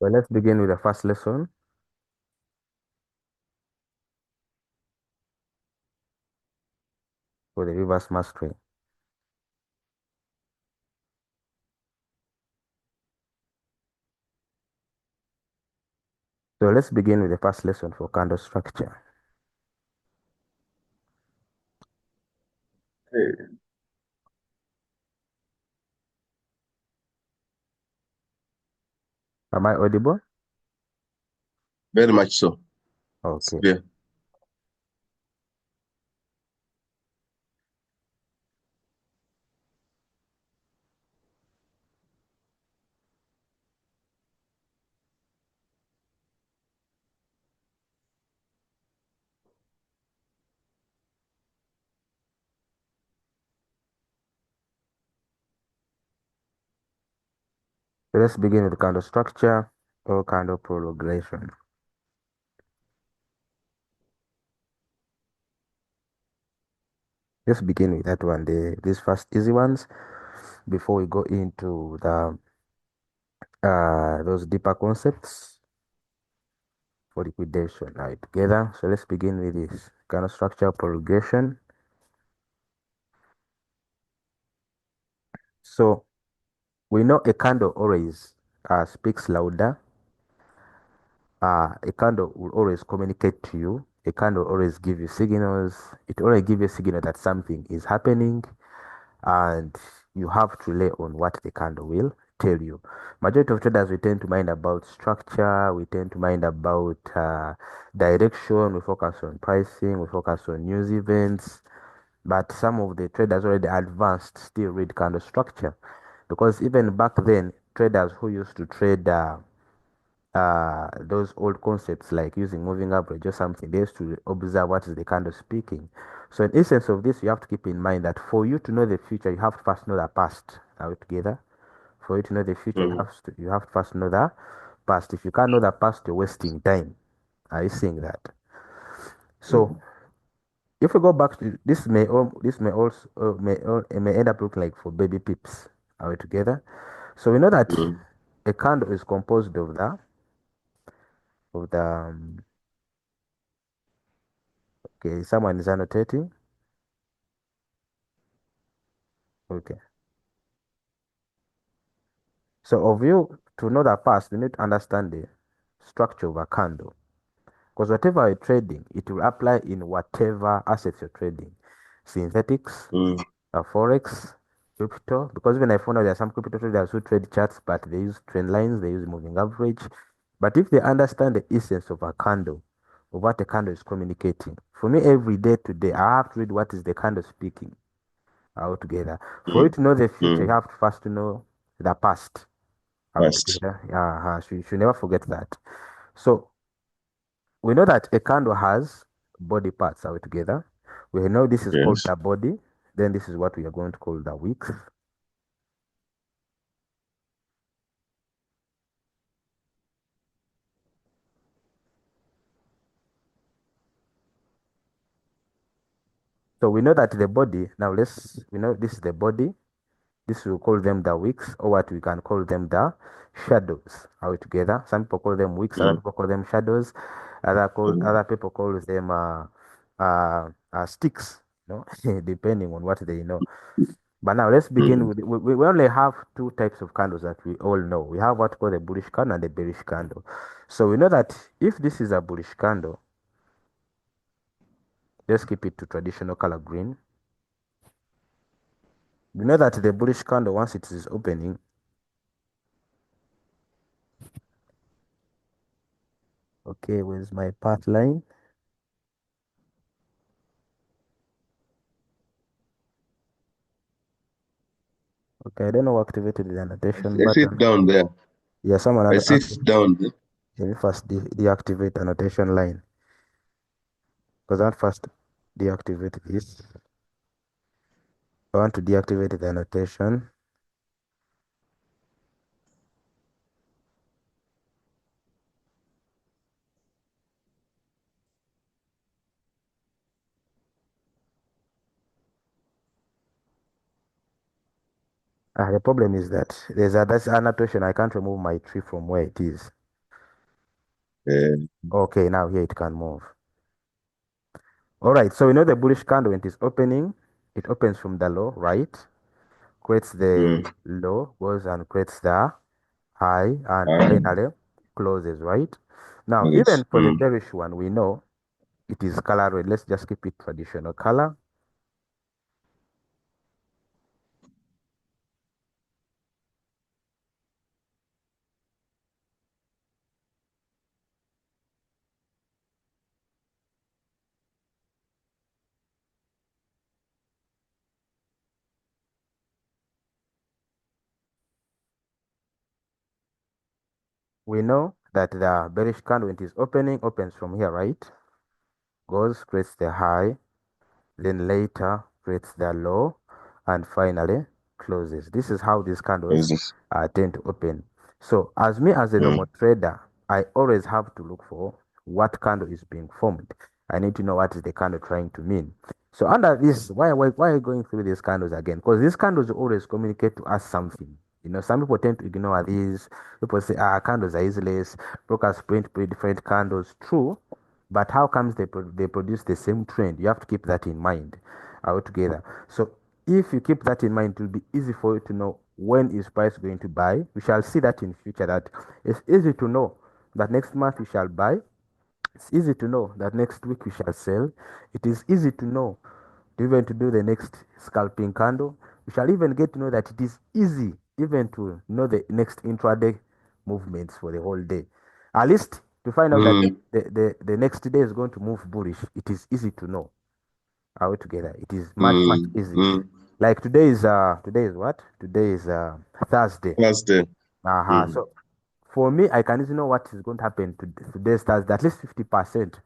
So let's begin with the first lesson for the reverse masquerade. So let's begin with the first lesson for candle structure. Hey, Am I audible? very much so. It's Okay. clear. So let's begin with candle structure or candle prolongation. Let's begin with that one, these first easy ones, before we go into the those deeper concepts for liquidation. Right, together. So let's begin with this candle structure prolongation. So we know a candle always speaks louder. A candle will always communicate to you. A candle always give you signals. It always gives you a signal that something is happening, and you have to rely on what the candle will tell you. Majority of traders, we tend to mind about structure. We tend to mind about direction. We focus on pricing. We focus on news events. But some of the traders already advanced still read candle structure, because even back then, traders who used to trade those old concepts like using moving average or something, they used to observe what is the candle speaking. So in essence of this, you have to keep in mind that for you to know the future, you have to first know the past. Are we together? For you to know the future, Mm, you have to first know the past. If you can't know the past, you're wasting time. Are you seeing that? So mm, if we go back to this, this may also may end up looking like for baby pips. Are we together? So we know that mm, a candle is composed of the okay, someone is annotating. Okay. So of you to know the past, you need to understand the structure of a candle. Because whatever you're trading, it will apply in whatever assets you're trading. Synthetics, mm, forex, crypto. Because even I found out there are some crypto traders who trade charts, but they use trend lines, they use moving average. But if they understand the essence of a candle, of what a candle is communicating, for me every day today, I have to read what is the candle speaking altogether. For you mm, to know the future, you mm. have to first to know the past. Are we Fast. together? Yeah, so you should never forget that. So we know that a candle has body parts. Are we together? We know this is called Yes. the body. Then this is what we are going to call the wicks. So we know that the body, now we know this is the body. This we call them the wicks, or what we can call them the shadows. Are we together? Some people call them wicks, other Mm, people call them shadows, mm, other people call them sticks, depending on what they know. But now let's begin mm. with we only have two types of candles that we all know. We have what called a bullish candle and a bearish candle. So we know that if this is a bullish candle, let's keep it to traditional color green. We know that the bullish candle, once it is opening, okay, where's my path line? Okay, I don't know who activated the annotation I see button. it down there. Yeah, someone I had see it down there. let me first deactivate annotation line, because I want first deactivate this. I want to deactivate the annotation. The problem is that that's annotation. I can't remove my tree from where it is. Uh, Okay, now here it can move. All right, so we know the bullish candle when it is opening, it opens from the low, right? Creates the mm, low, goes and creates the high, and and finally closes, right? Now, others. even for the bearish one, we know it is color red. Let's just keep it traditional color. We know that the bearish candle when it is opening, opens from here, right? Goes, creates the high, then later creates the low, and finally closes. This is how these candles Others. tend to open. So as me as a normal Mm, trader, I always have to look for what candle is being formed. I need to know what is the candle trying to mean. So under this, why are you going through these candles again? Because these candles always communicate to us something. You know, some people tend to ignore these. People say, candles are useless. Brokers print pretty different candles. True, but how comes they produce the same trend? You have to keep that in mind altogether. So if you keep that in mind, it will be easy for you to know when is price going to buy. We shall see that in future that it's easy to know that next month we shall buy. It's easy to know that next week we shall sell. It is easy to know even to do the next scalping candle. We shall even get to know that it is easy even to know the next intraday movements for the whole day. At least to find out that mm, the next day is going to move bullish, it is easy to know altogether. It is much mm, easy. mm. Like today is what? Today is Thursday. Last day. Mm, So for me, I can easily know what is going to happen to today's Thursday. At least 50%,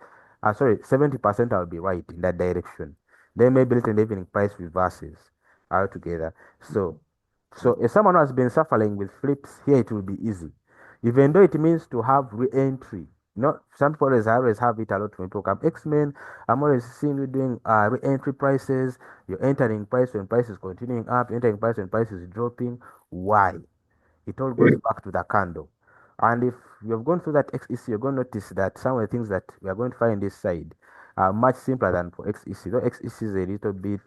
sorry, 70% I'll be right in that direction. Then maybe little evening price reverses altogether. So, so if someone has been suffering with flips, here it will be easy. Even though it means to have re-entry. You know, some people always have it a lot when people come. X-Men, I'm always seeing you doing re-entry prices. You're entering price when price is continuing up, entering price when price is dropping. Why? It all goes back to the candle. And if you have gone through that XEC, you're going to notice that some of the things that we are going to find this side are much simpler than for XEC. Though XEC is a little bit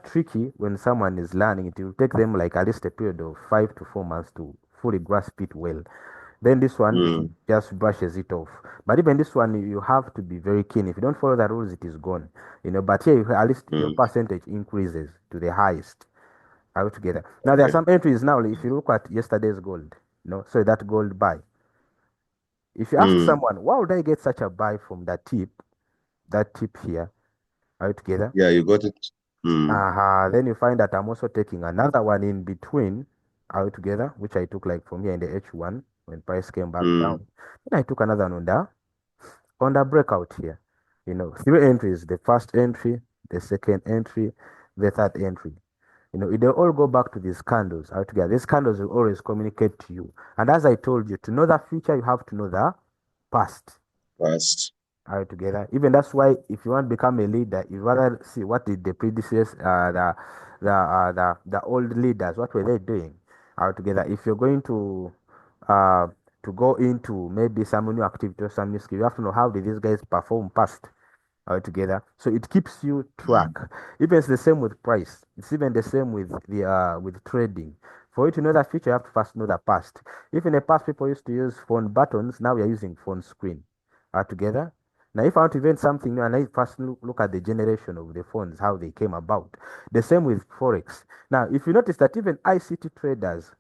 tricky when someone is learning, it will take them like at least a period of 5 to 4 months to fully grasp it well. Then this one, it mm, just brushes it off. But even this one, you have to be very keen. If you don't follow the rules, it is gone. You know, but here, at least your mm. percentage increases to the highest altogether. Now there are Okay. some entries now. If you look at yesterday's gold, so that gold buy. If you ask Mm. someone, why would I get such a buy from that tip here altogether? Yeah, you got it. Mm, Then you find that I'm also taking another one in between altogether, which I took like from here in the H1 when price came back down. mm. Then I took another one on the breakout here. You know, three entries: the first entry, the second entry, the third entry. You know, they all go back to these candles altogether. These candles will always communicate to you. And as I told you, to know the future, you have to know the past Fast. altogether. Even that's why if you want to become a leader, you rather see what did the predecessors, the old leaders, what were they doing altogether. If you're going uh, to go into maybe some new activity or some new skill, you have to know how did these guys perform past altogether. So it keeps you track. Mm, Even it's the same with price. It's even the same with trading. For you to know the future, you have to first know the past. If in the past people used to use phone buttons, now we are using phone screen altogether. Now, if I want to invent something new, and I first look at the generation of the phones, how they came about. The same with Forex. Now, if you notice that even ICT traders,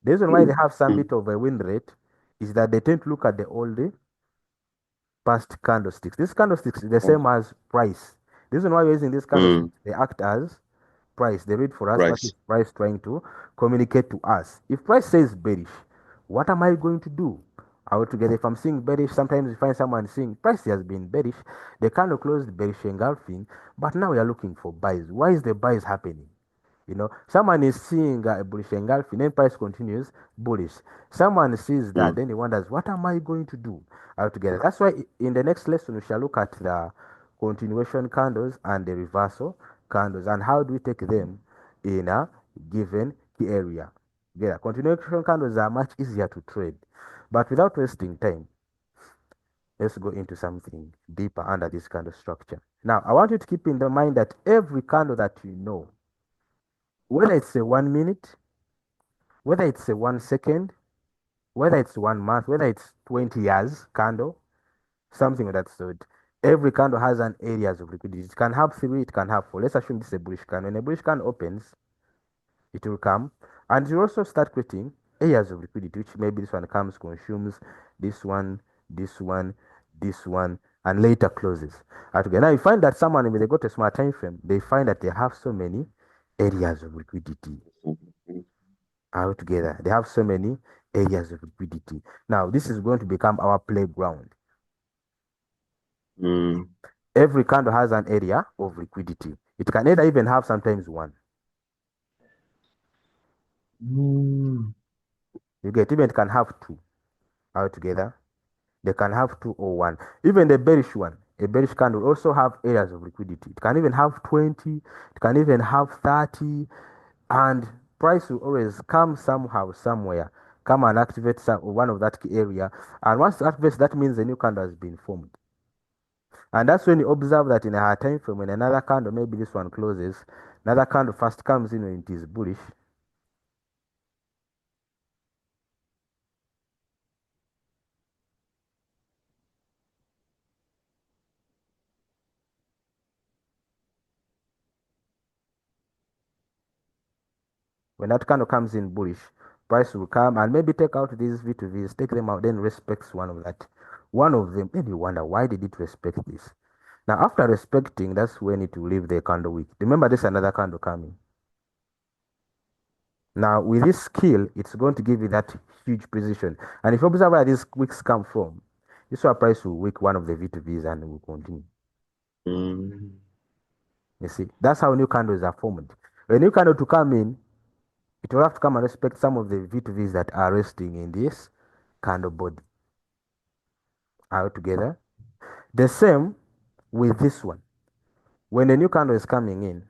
the reason why they have some mm, bit of a win rate is that they tend to look at the old past candlesticks. These candlesticks are the mm, same as price. The reason why we're using these candlesticks, mm. they act as price. They read for us what is Price. price trying to communicate to us. If price says bearish, what am I going to do? Altogether, if I'm seeing bearish, sometimes you find someone saying price has been bearish. They kind of closed bearish engulfing, but now we are looking for buys. Why is the buys happening? You know, someone is seeing a bullish engulfing, then price continues bullish. Someone sees that, Mm, then he wonders, what am I going to do altogether? That's why in the next lesson, we shall look at the continuation candles and the reversal candles and how do we take them in a given key area. Yeah, continuation candles are much easier to trade, but without wasting time. let's go into something deeper under this kind of structure. Now, I want you to keep in the mind that every candle that you know, whether it's a 1 minute, whether it's a 1 second, whether it's 1 month, whether it's 20 years candle, something of that sort. Every candle has an areas of liquidity. It can have three, it can have four. Let's assume this is a bullish candle. When a bullish candle opens, it will come and you also start creating areas of liquidity, which maybe this one comes, consumes this one, this one, this one, and later closes. Okay. Now you find that someone, when they go to a smart time frame, they find that they have so many areas of liquidity altogether. They have so many areas of liquidity. Now this is going to become our playground. Every candle has an area of liquidity. It can either even have sometimes one. You get, even it can have two altogether. They can have two or one. Even the bearish one, a bearish candle also have areas of liquidity. It can even have 20, it can even have 30, and price will always come somehow, somewhere, come and activate one of that area. And once it activates, that means a new candle has been formed. And that's when you observe that in a high time frame, when another candle, maybe this one closes, another candle first comes in when it is bullish. When that candle comes in bullish, price will come and maybe take out these V2Vs, take them out, then respects one of that. One of them, then you wonder, why did it respect this? Now, after respecting, that's when it will leave the candle wick. Remember, there's another candle coming. Now, with this skill, it's going to give you that huge position. And if you observe where these wicks come from, this where price will wick one of the V2Vs and will continue. You see, that's how new candles are formed. A new candle to come in, it will have to come and respect some of the V2Vs that are resting in this candle body altogether. The same with this one. When a new candle is coming in,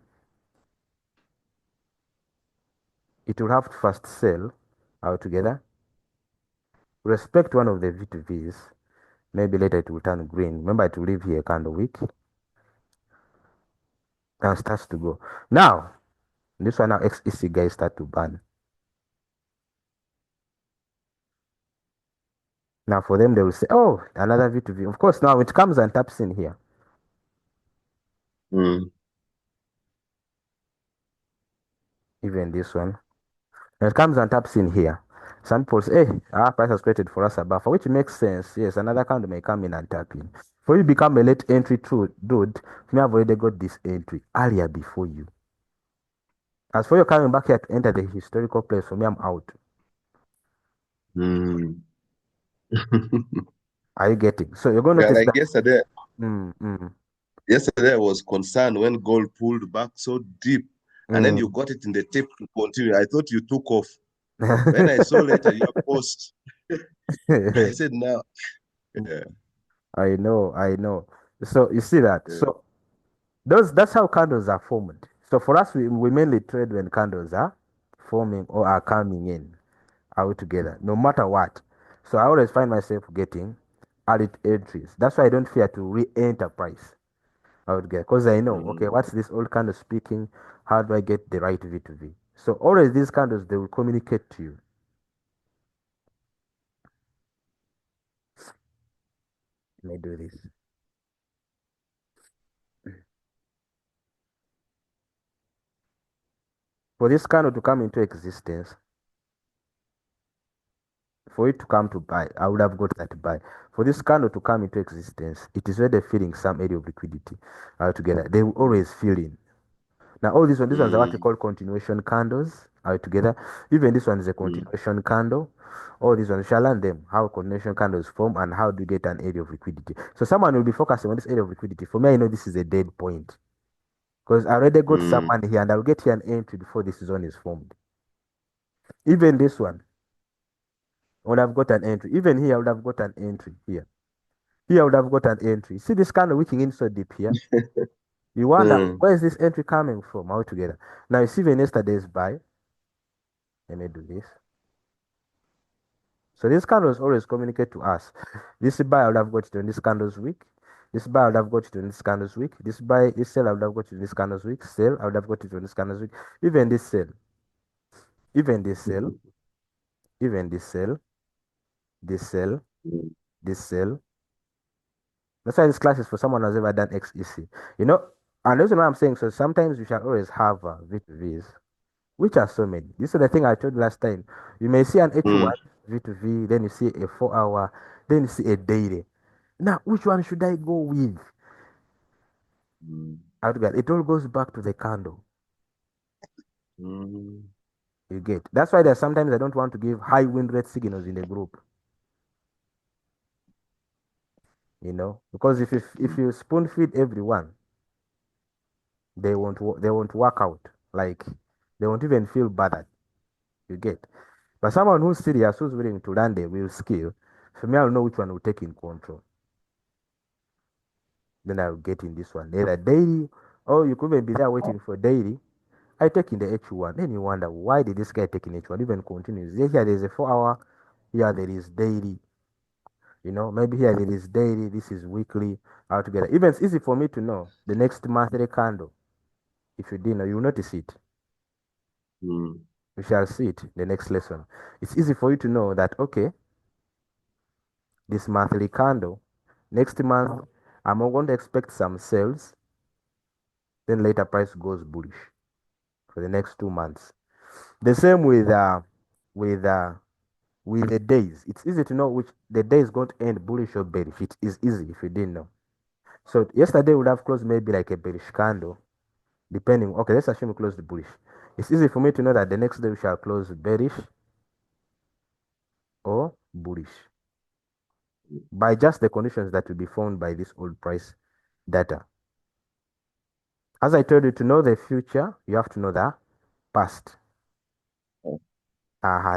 it will have to first sell altogether, respect one of the V2Vs. Maybe later it will turn green. Remember, it will leave here candle wick and starts to go. Now, this one now XEC guys start to burn. Now for them, they will say, oh, another V2V. Of course, now it comes and taps in here. Even this one. And it comes and taps in here. Some people say, hey, our price has created for us a buffer, which makes sense. Yes, another candle may come in and tap in. For you become a late entry dude, me have already got this entry earlier before you. As for you coming back here to enter the historical place, for me, I'm out. Are you getting? So you're going to notice like that. yesterday, Mm. yesterday I was concerned when gold pulled back so deep, and then you got it in the tape to continue. I thought you took off. When I saw later your post, I said, "Now, yeah, I know. So you see that. yeah. So that's how candles are formed. So for us, we mainly trade when candles are forming or are coming in out together, no matter what. So I always find myself getting added entries. That's why I don't fear to re-enter price out together because I know, okay, what's this old candle speaking? How do I get the right V to V? So always these candles, they will communicate to you. Let me do this. For this candle to come into existence, for it to come to buy, I would have got that buy. For this candle to come into existence, it is where they're feeling some area of liquidity together. They will always feel in. Now, all these ones are what we call continuation candles together. Even this one is a continuation candle. All these ones, we shall learn them, how continuation candles form and how do you get an area of liquidity. So someone will be focusing on this area of liquidity. For me, I know this is a dead point because I already got someone here and I'll get here an entry before this zone is formed. Even this one, I would have got an entry. Even here, I would have got an entry here. Here, I would have got an entry. See this candle wicking in so deep here? You wonder, where is this entry coming from altogether? Now, you see when yesterday's buy. Let me do this. So these candles always communicate to us. This buy I would have got it on this candles week. This buy I would have got it on this candles week. This buy, this sell I would have got it on this candles week. Sell I would have got it on this candles week. Even this sell, even this sell, even this sell, this sell, this sell. That's why this class is for someone who's ever done XEC. You know, and the reason why I'm saying so, sometimes you shall always have V2Vs, which are so many. This is the thing I told you last time. You may see an Mm, H1 V2V, then you see a 4 hour, then you see a daily. Now, which one should I go with? mm, It all goes back to the candle. mm, You get. That's why there's sometimes I don't want to give high win rate signals in the group. You know, because if mm, you spoon feed everyone, they won't work out. Like they won't even feel bothered. You get. But someone who's serious, who's willing to learn the real skill, for me, I'll know which one will take in control. Then I'll get in this one. Either daily, or you could even be there waiting for daily. I take in the H1. Then you wonder, why did this guy take in H1? Even continues. Here there's a 4 hour. Here there is daily. You know, maybe here there is daily. This is weekly altogether. Even it's easy for me to know the next monthly candle. If you didn't know, you'll notice it. mm, We shall see it in the next lesson. It's easy for you to know that, okay, this monthly candle, next month, I'm going to expect some sales. Then later price goes bullish for the next 2 months. The same with uh, with the days. It's easy to know which the day is going to end bullish or bearish. It is easy if you didn't know. So yesterday would have closed maybe like a bearish candle, depending. Okay, let's assume we closed bullish. It's easy for me to know that the next day we shall close bearish or bullish by just the conditions that will be found by this old price data. As I told you, to know the future, you have to know the past.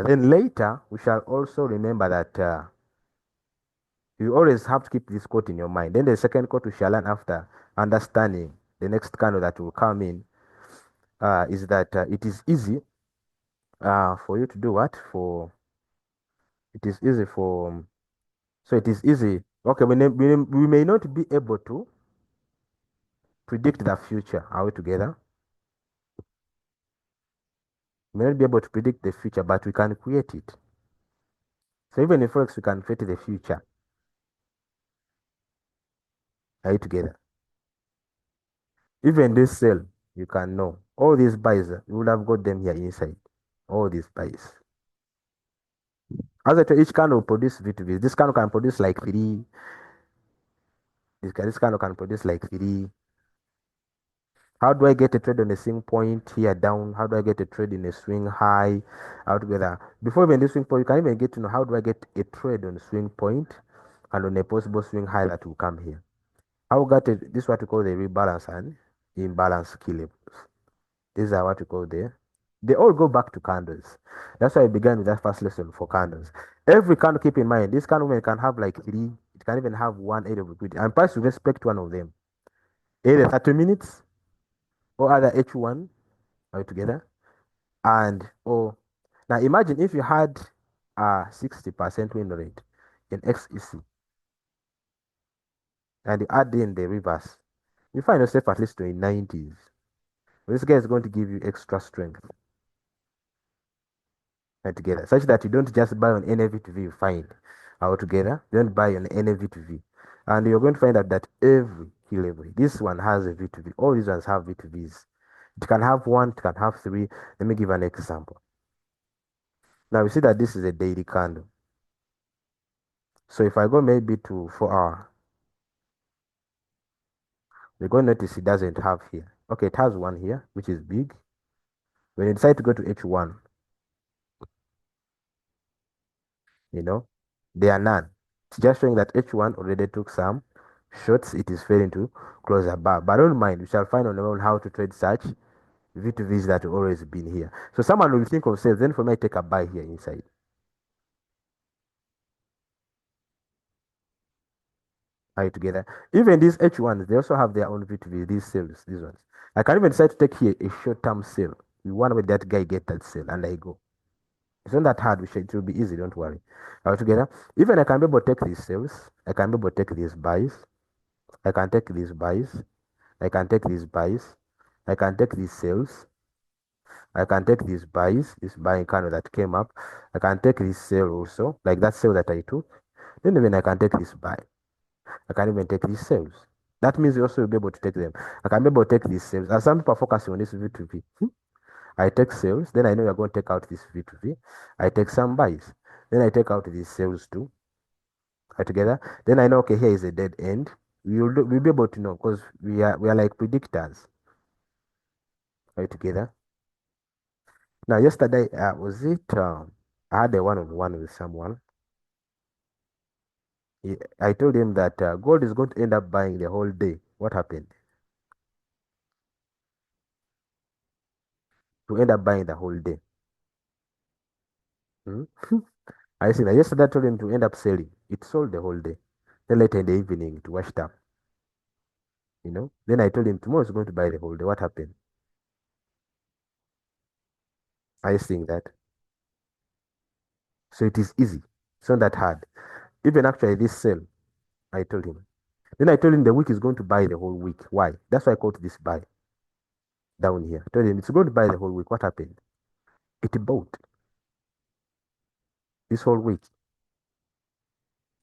Then later, we shall also remember that you always have to keep this quote in your mind. Then the second quote we shall learn after understanding the next candle that will come in is that it is easy for you to do what? It is easy so it is easy. Okay, we may not be able to predict the future. Are we together? We may not be able to predict the future, but we can create it. So even in Forex, we can create the future. Are you together? Even this sale, you can know. All these buys, you would have got them here inside. All these buys. As I tell each candle will produce V2Vs. This candle can produce like three. This candle can produce like three. How do I get a trade on a swing point here down? How do I get a trade in a swing high? Altogether. Before even this swing point, you can even get to know how do I get a trade on a swing point and on a possible swing high that will come here. How got it? This is what we call the rebalance and imbalance key levels. These are what we call they all go back to candles. That's why I began with that first lesson for candles. Every candle, keep in mind, this candle can have like three, it can even have one area of liquidity. And price will respect one of them. Either 30 minutes or other H1 altogether. And oh, now imagine if you had a 60% win rate in XEC and you add in the reverse, you find yourself at least in 90s. This guy is going to give you extra strength together, such that you don't just buy on NAV to V, you find altogether. You don't buy on NAV to V. And you're going to find out that every key level, this one has a V2V. All these ones have V2Vs. It can have one, it can have three. Let me give an example. Now we see that this is a daily candle. So if I go maybe to 4 hour, you're going to notice it doesn't have here. Okay, it has one here, which is big. When you decide to go to H1, you know, there are none. It's just showing that H1 already took some shots. It is failing to close above. But don't mind, we shall find on our own how to trade such V2Vs that have always been here. So someone will think of sales, then for me, I take a buy here inside. Are you together? Even these H1s, they also have their own V2V, these sales, these ones. I can even decide to take here a short-term sale. We want to let that guy get that sale, and I go. It's not that hard. It will be easy. Don't worry. Are we together? Even I can be able to take these sales. I can be able to take these buys. I can take these buys. I can take these buys. I can take these sales. I can take these buys, this buying candle that came up. I can take this sale also, like that sale that I took. Then even I can take this buy. I can even take these sales. That means you also will be able to take them. I can be able to take these sales. As some people are focusing on this V2V. I take sales, then I know you're going to take out this V2V. I take some buys. Then I take out these sales too. Are together. Then I know, okay, here is a dead end. We'll be able to know because we are like predictors. Are together? Now, yesterday, was it? I had a one-on-one with someone. I told him that gold is going to end up buying the whole day. What happened? To end up buying the whole day. Hmm? I see that yesterday I told him to end up selling. It sold the whole day. Then later in the evening, it washed up. Then I told him tomorrow is going to buy the whole day. What happened? Are you seeing that? So it is easy. It's not that hard. Even actually this sale, I told him. Then I told him the week is going to buy the whole week. Why? That's why I called this buy down here. I told him it's going to buy the whole week. What happened? It bought this whole week.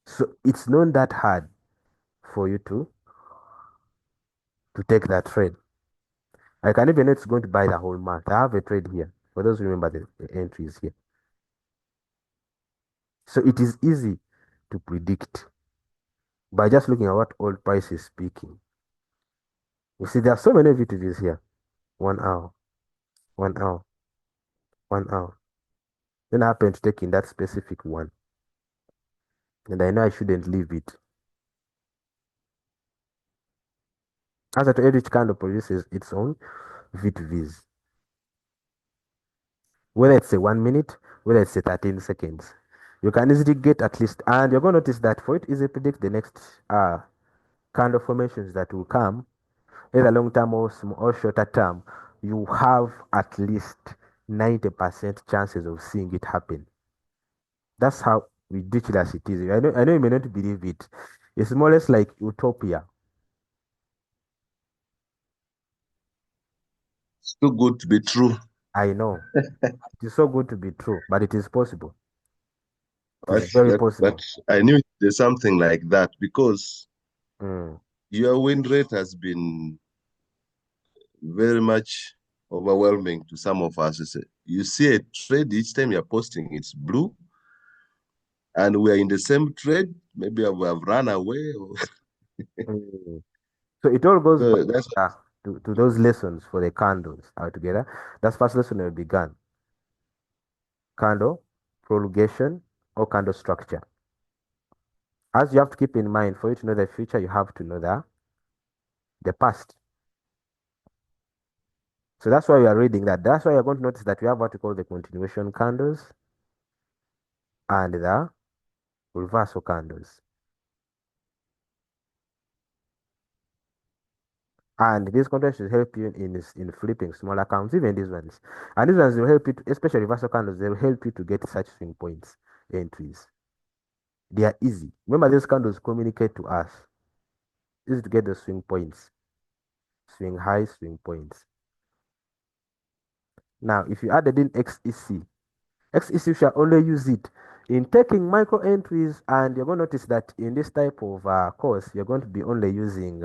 So it's not that hard for you to take that trade. I can even know it's going to buy the whole month. I have a trade here. For those who remember the entries here. So it is easy to predict by just looking at what oil price is speaking. You see, there are so many VTVs here. 1 hour, 1 hour, 1 hour. Then I happen to take in that specific one. And I know I shouldn't leave it. As I told you, each kind of produces its own VTVs. Whether it's a 1 minute, whether it's a 13 seconds. You can easily get at least, and you're going to notice that for it easily predict the next kind of formations that will come, either long term or shorter term, you have at least 90% chances of seeing it happen. That's how ridiculous it is. I know you may not believe it. It's more or less like utopia. It's too good to be true. I know. It is so good to be true, but it is possible. It is But, very but possible. I knew there's something like that because Mm. your win rate has been very much overwhelming to some of us. You see a trade each time you're posting, it's blue, and we're in the same trade. Maybe we have run away. Mm. So it all goes back So that's uh, to those lessons for the candles altogether. That's first lesson we began. Candle, prolongation, or candle structure. As you have to keep in mind, for you to know the future, you have to know the past. So that's why we are reading that. That's why you're going to notice that we have what we call the continuation candles and the reversal candles. And these contracts will help you in flipping small accounts, even these ones. And these ones will help you, especially reversal candles, they will help you to get such swing points entries. They are easy. Remember, these candles communicate to us. Easy to get the swing points, swing high, swing points. Now, if you added in XEC shall only use it in taking micro entries, and you're going to notice that in this type of course, you're going to be only using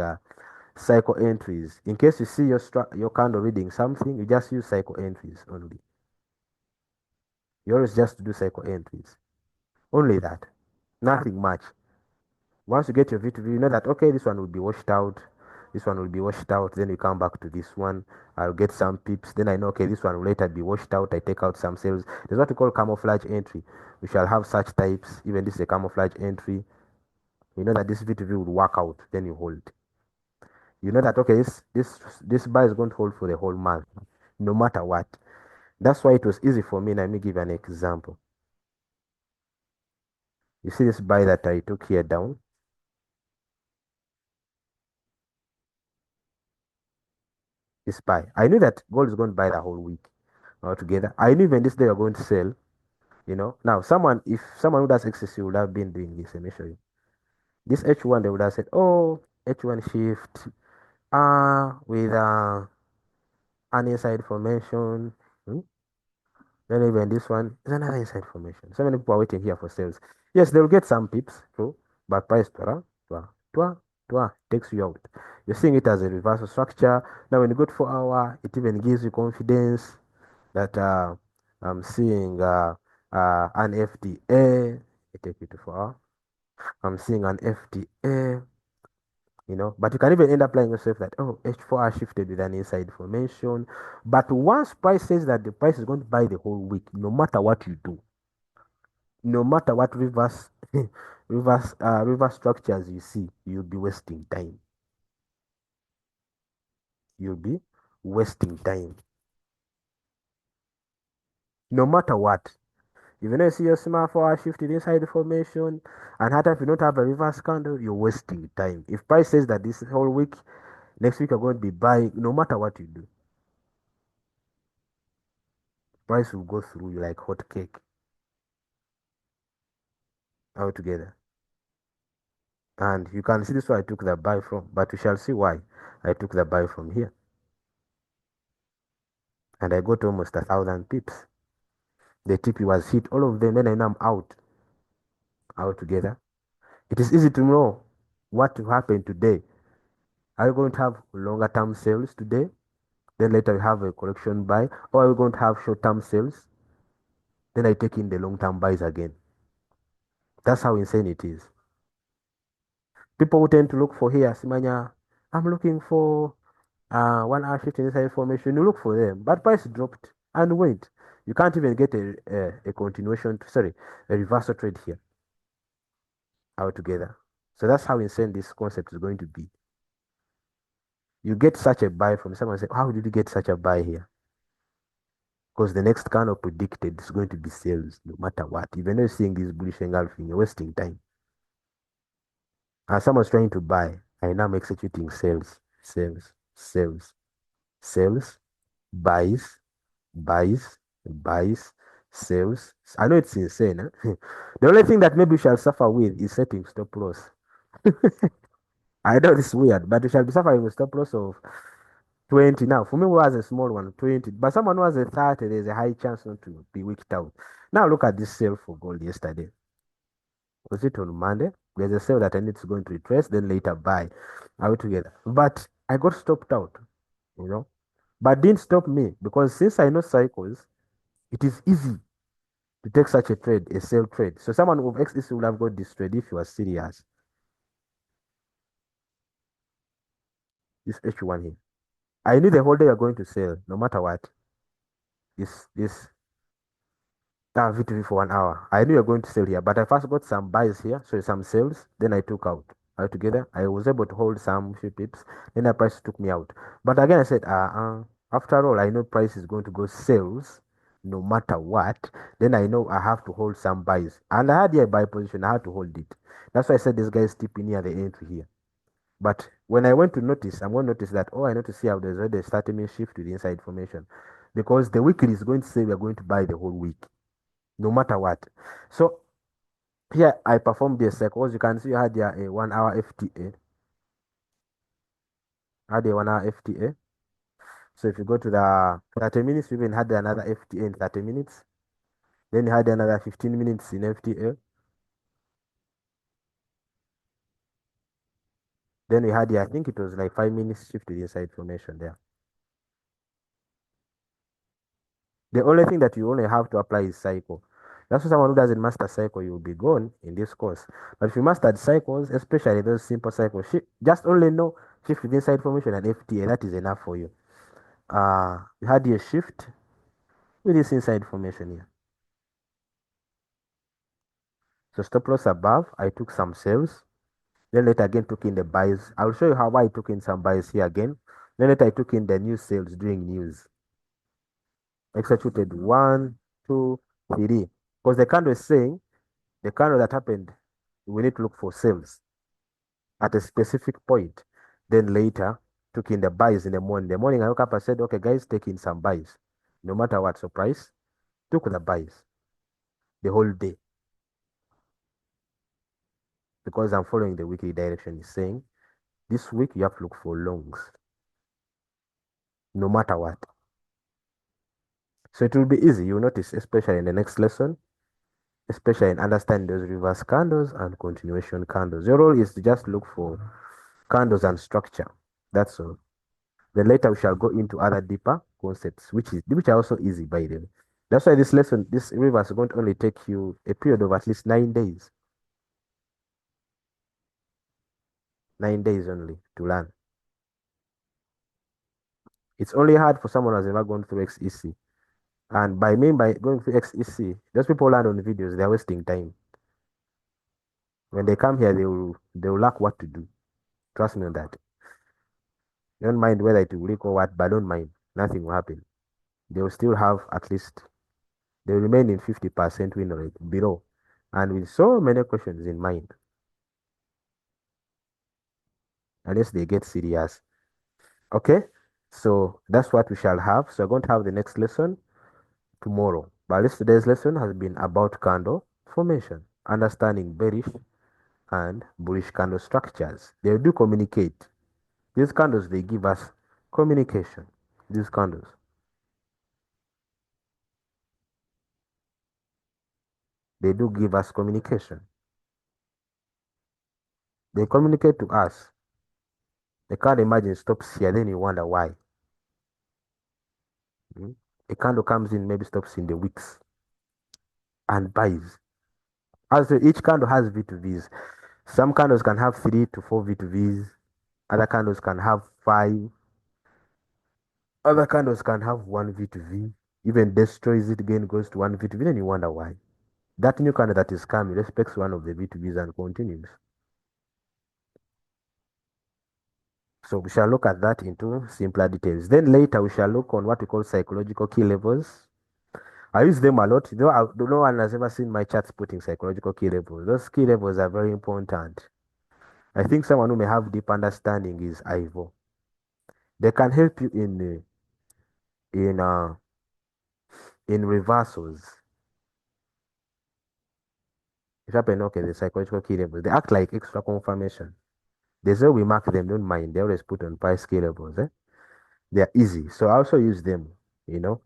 cycle entries. In case you see your candle reading something, you just use cycle entries only. You always just do cycle entries. Only that. Nothing much. Once you get your V2V, you know that, okay, this one will be washed out. This one will be washed out. Then you come back to this one. I'll get some pips. Then I know, okay, this one will later be washed out. I take out some sales. There's what we call camouflage entry. We shall have such types. Even this is a camouflage entry. You know that this V2V will work out. Then you hold. You know that, okay, this buy is going to hold for the whole month, no matter what. That's why it was easy for me. Let me give an example. You see this buy that I took here down? This buy. I knew that gold is going to buy the whole week altogether. I knew even this day you're going to sell. Now if someone who does XCC would have been doing this, let me show you. This H1, they would have said, oh, H1 shift, with an inside formation. Hmm? Then even this one is another inside formation. So many people are waiting here for sales. Yes, they'll get some pips, true, but price takes you out. You're seeing it as a reversal structure. Now, when you go to 4 hour, it even gives you confidence that I'm seeing an FTA. I take you to 4 hour. I'm seeing an FTA. But you can even end up playing yourself that, oh, H4 has shifted with an inside formation. But once price says that the price is going to buy the whole week, no matter what you do, no matter what reverse structures you see, you'll be wasting time. You'll be wasting time. No matter what. Even though you see your small 4 hour shifted inside the formation, and if you don't have a reverse candle, you're wasting time. If price says that this whole week, next week you're going to be buying, no matter what you do, price will go through you like hot cake altogether. And you can see this where I took the buy from, but we shall see why I took the buy from here. And I got almost 1,000 pips. The TP was hit, all of them, then I know I'm out altogether. It is easy to know what will happen today. Are you going to have longer term sales today? Then later we have a correction buy, or are we going to have short term sales? Then I take in the long term buys again. That's how insane it is. People who tend to look for here, Simanya, I'm looking for 1 hour shift inside formation. You look for them, but price dropped and went. You can't even get a continuation, sorry, a reversal trade here altogether. So that's how insane this concept is going to be. You get such a buy from someone, say, how did you get such a buy here? Because the next candle predicted is going to be sales no matter what. Even though you're seeing this bullish engulfing, you're wasting time. And someone's trying to buy, I now am executing sales, sales, sales, sales, buys, buys, buys, sales. I know it's insane. Huh? The only thing that maybe we shall suffer with is setting stop loss. I know it's weird, but we shall be suffering with stop loss of 20. Now, for me, who has a small one, 20. But someone who has a 30, there's a high chance not to be wicked out. Now, look at this sale for gold yesterday. Was it on Monday? There's a sale that I need to go into retrace, then later buy out together. But I got stopped out, you know. But didn't stop me because since I know cycles, it is easy to take such a trade, a sell trade. So someone with XDC would have got this trade if you are serious. This H1 here. I knew the whole day you're going to sell, no matter what. This VTV for 1 hour. I knew you're going to sell here, but I first got some buys here, so some sales. Then I took out altogether. I was able to hold some few pips. Then the price took me out. But again, I said, after all, I know price is going to go sales no matter what. Then I know I have to hold some buys. And I had here a buy position, I had to hold it. That's why I said this guy is tipping near the entry here. But when I went to notice, I'm going to notice that, I notice here there's already a 30-minute shift to the inside formation. Because the weekly is going to say we're going to buy the whole week, no matter what. So here I performed the cycles. You can see I had here a 1 hour FTA. I had a 1 hour FTA. So if you go to the 30 minutes, we even had another FTA in 30 minutes. Then you had another 15 minutes in FTA. Then we had here, I think it was like 5 minutes shift to the inside formation there. The only thing that you only have to apply is cycle. That's why someone who doesn't master cycle, you will be gone in this course. But if you mastered cycles, especially those simple cycles, just only know shift within side formation and FTA. That is enough for you. You had your shift with this inside formation here. So stop loss above, I took some sales. Then later again took in the buys. I'll show you how I took in some buys here again. Then later I took in the new sales doing news. Executed 1, 2, 3. Because the candle is saying the candle that happened, we need to look for sales at a specific point. Then later, took in the buys in the morning. The morning I woke up, I said, okay, guys, take in some buys. No matter what, so price, took the buys. the whole day because I'm following the weekly direction. It's saying this week you have to look for longs, no matter what. So it will be easy. You'll notice, especially in the next lesson, especially in understanding those reverse candles and continuation candles. Your role is to just look for candles and structure. That's all. Then later we shall go into other deeper concepts, which are also easy by the way. That's why this lesson, this reverse is going to only take you a period of at least 9 days. 9 days only to learn. It's only hard for someone who has never gone through XEC. And by going through XEC, those people learn on videos, they're wasting time. When they come here, they will lack what to do. Trust me on that. Don't mind whether it will leak or what, but don't mind. Nothing will happen. They will still have at least, they will remain in 50% win rate below. And with so many questions in mind, unless they get serious. Okay? So that's what we shall have. So we're going to have the next lesson tomorrow. But this today's lesson has been about candle formation, understanding bearish and bullish candle structures. They do communicate. These candles, they give us communication. These candles. They do give us communication. They communicate to us. They can't imagine stops here, then you wonder why. Mm? A candle comes in, maybe stops in the wicks and buys. Also, each candle has V2Vs. Some candles can have 3 to 4 V2Vs. Other candles can have 5. Other candles can have 1 V2V. Even destroys it again, goes to 1 V2V. Then you wonder why. That new candle that is coming respects one of the V2Vs and continues. So we shall look at that into simpler details. Then later we shall look on what we call psychological key levels. I use them a lot. Though no one has ever seen my charts putting psychological key levels. Those key levels are very important. I think someone who may have deep understanding is Ivo. They can help you in uh, in reversals. If you happen, okay, the psychological key levels, they act like extra confirmation. They say we mark them, don't mind. They always put on price key levels. They are easy. So I also use them, you know.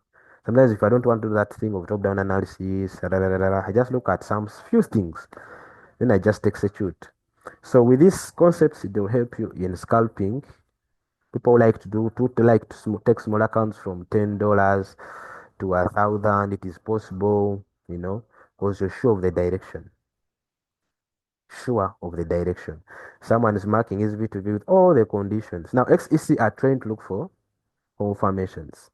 Sometimes if I don't want to do that thing of top-down analysis, I just look at some few things. Then I just execute. So with these concepts, it will help you in scalping. People like to do to like to take small accounts from $10 to 1,000. It is possible, you know, because you're sure of the direction. Sure of the direction. Someone is marking his V2V with all the conditions. Now, XEC are trained to look for confirmations.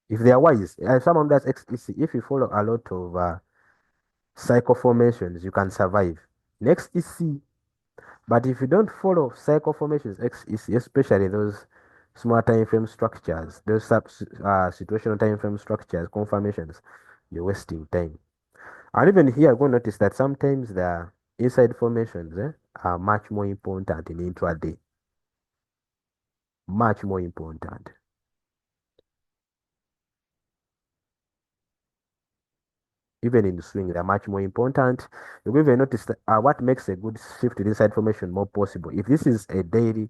If they are wise, if someone does XEC, if you follow a lot of cycle formations, you can survive. Next EC, but if you don't follow cycle formations, XEC, especially those small time frame structures, those situational time frame structures, confirmations, you're wasting time. And even here, you're going to notice that sometimes the inside formations are much more important in intraday. Much more important. Even in the swing, they're much more important. You'll even notice that, what makes a good shift to the inside formation more possible. If this is a daily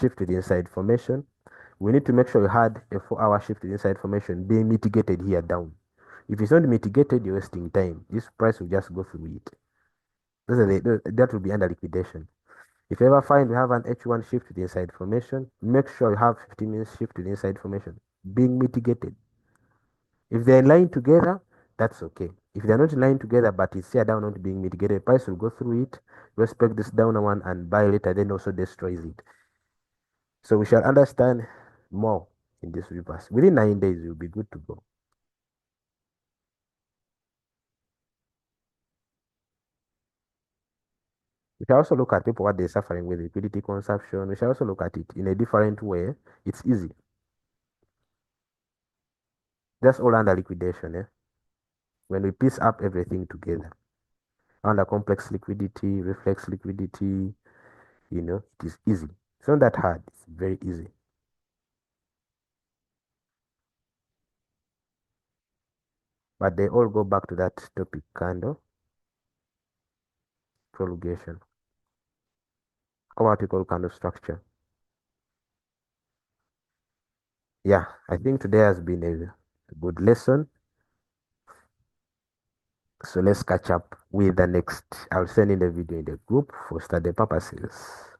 shift to the inside formation, we need to make sure you had a 4-hour shift to the inside formation being mitigated here down. If it's not mitigated, you're wasting time. This price will just go through it. That will be under liquidation. If you ever find you have an H1 shift to the inside formation, make sure you have 15 minutes shift to the inside formation being mitigated. If they're in line together, that's okay. If they're not in line together, but it's here down not being mitigated, price will go through it, respect this down one, and buy later, then also destroys it. So we shall understand more in this reverse. Within 9 days, you'll be good to go. We shall also look at people what they're suffering with liquidity consumption. We shall also look at it in a different way. It's easy. That's all under liquidation, when we piece up everything together. Under complex liquidity, reflex liquidity, it is easy. It's not that hard. It's very easy. but they all go back to that topic, candle prolongation. What kind of structure. Yeah, I think today has been a good lesson. So let's catch up with the next. I'll send in the video in the group for study purposes.